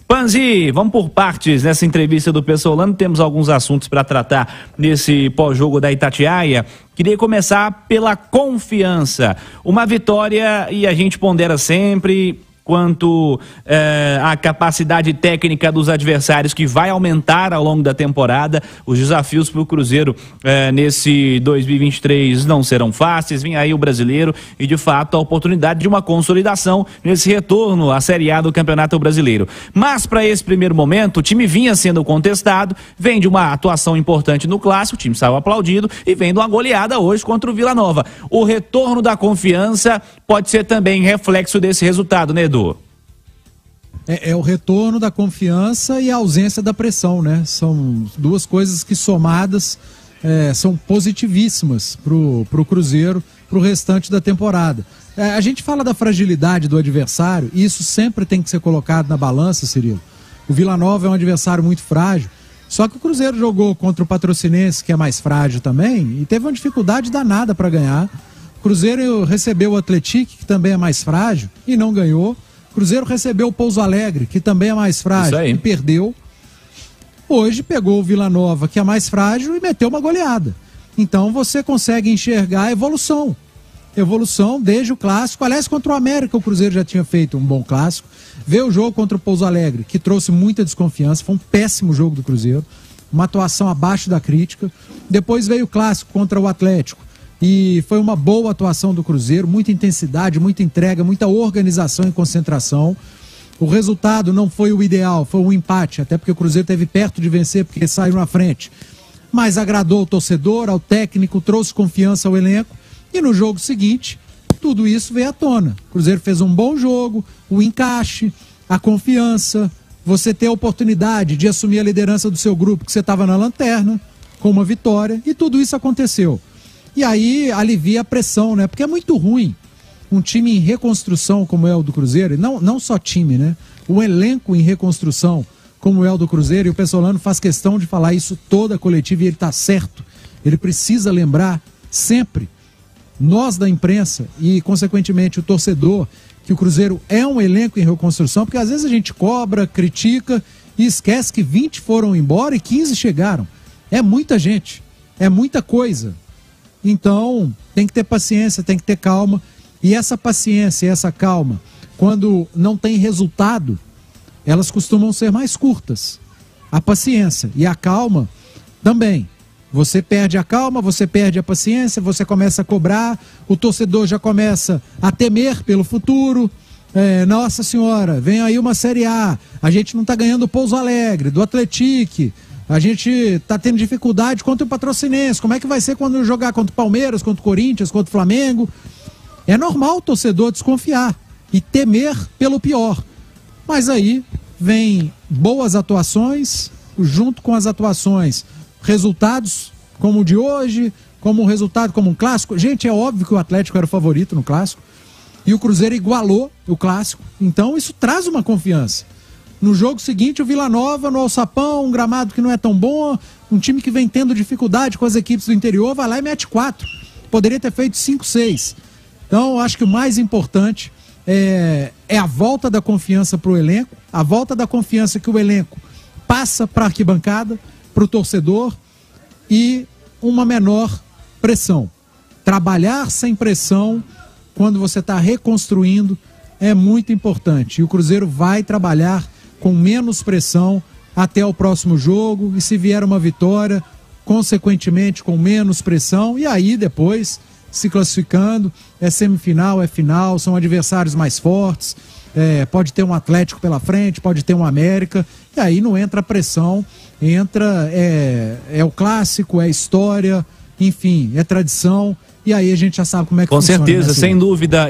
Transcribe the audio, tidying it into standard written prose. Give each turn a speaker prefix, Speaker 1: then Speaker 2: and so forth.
Speaker 1: Panzi, vamos por partes nessa entrevista do Pessolano. Temos alguns assuntos para tratar nesse pós-jogo da Itatiaia. Queria começar pela confiança. Uma vitória, e a gente pondera sempre quanto à capacidade técnica dos adversários, que vai aumentar ao longo da temporada. Os desafios para o Cruzeiro nesse 2023 não serão fáceis. Vem aí o Brasileiro e, de fato, a oportunidade de uma consolidação nesse retorno à Série A do Campeonato Brasileiro. Mas, para esse primeiro momento, o time vinha sendo contestado, vem de uma atuação importante no Clássico, o time saiu aplaudido, e vem de uma goleada hoje contra o Vila Nova. O retorno da confiança pode ser também reflexo desse resultado, né, Edu?
Speaker 2: É o retorno da confiança e a ausência da pressão, né? São duas coisas que somadas são positivíssimas pro Cruzeiro, pro restante da temporada. A gente fala da fragilidade do adversário e isso sempre tem que ser colocado na balança, Cirilo. O Vila Nova é um adversário muito frágil, só que o Cruzeiro jogou contra o Patrocinense, que é mais frágil também, e teve uma dificuldade danada para ganhar. O Cruzeiro recebeu o Atlético, que também é mais frágil, e não ganhou. Cruzeiro recebeu o Pouso Alegre, que também é mais frágil, e perdeu. Hoje pegou o Vila Nova, que é mais frágil, e meteu uma goleada. Então você consegue enxergar a evolução. Evolução desde o Clássico. Aliás, contra o América o Cruzeiro já tinha feito um bom Clássico. Veio o jogo contra o Pouso Alegre, que trouxe muita desconfiança. Foi um péssimo jogo do Cruzeiro. Uma atuação abaixo da crítica. Depois veio o Clássico contra o Atlético. E foi uma boa atuação do Cruzeiro, muita intensidade, muita entrega, muita organização e concentração. O resultado não foi o ideal, foi um empate, até porque o Cruzeiro esteve perto de vencer, porque saiu na frente. Mas agradou ao torcedor, ao técnico, trouxe confiança ao elenco. E no jogo seguinte, tudo isso veio à tona. O Cruzeiro fez um bom jogo, o encaixe, a confiança, você ter a oportunidade de assumir a liderança do seu grupo, que você estava na lanterna, com uma vitória, e tudo isso aconteceu. E aí alivia a pressão, né? Porque é muito ruim um time em reconstrução como é o do Cruzeiro, e não só time, né? Um elenco em reconstrução como é o do Cruzeiro, e o Pessolano faz questão de falar isso toda a coletiva, e ele está certo. Ele precisa lembrar sempre, nós da imprensa e, consequentemente, o torcedor, que o Cruzeiro é um elenco em reconstrução, porque às vezes a gente cobra, critica e esquece que 20 foram embora e 15 chegaram. É muita gente, é muita coisa. Então, tem que ter paciência, tem que ter calma. E essa paciência e essa calma, quando não tem resultado, elas costumam ser mais curtas. A paciência e a calma também. Você perde a calma, você perde a paciência, você começa a cobrar, o torcedor já começa a temer pelo futuro. Nossa Senhora, vem aí uma Série A, a gente não está ganhando o Pouso Alegre, do Atlético. A gente está tendo dificuldade contra o Patrocinense. Como é que vai ser quando jogar contra o Palmeiras, contra o Corinthians, contra o Flamengo? É normal o torcedor desconfiar e temer pelo pior. Mas aí vem boas atuações, junto com as atuações, resultados como o de hoje, como um resultado como um Clássico. Gente, é óbvio que o Atlético era o favorito no Clássico e o Cruzeiro igualou o Clássico. Então isso traz uma confiança. No jogo seguinte, o Vila Nova, no Alçapão, um gramado que não é tão bom, um time que vem tendo dificuldade com as equipes do interior, vai lá e mete 4. Poderia ter feito 5, 6. Então, eu acho que o mais importante é a volta da confiança para o elenco, a volta da confiança que o elenco passa para a arquibancada, para o torcedor, e uma menor pressão. Trabalhar sem pressão, quando você está reconstruindo, é muito importante. E o Cruzeiro vai trabalhar com menos pressão até o próximo jogo, e se vier uma vitória, consequentemente com menos pressão, e aí depois se classificando, é semifinal, é final, são adversários mais fortes, pode ter um Atlético pela frente, pode ter um América, e aí não entra pressão, entra, o clássico, é história, enfim, é tradição, e aí a gente já sabe como é que funciona.
Speaker 1: Com certeza, sem dúvida.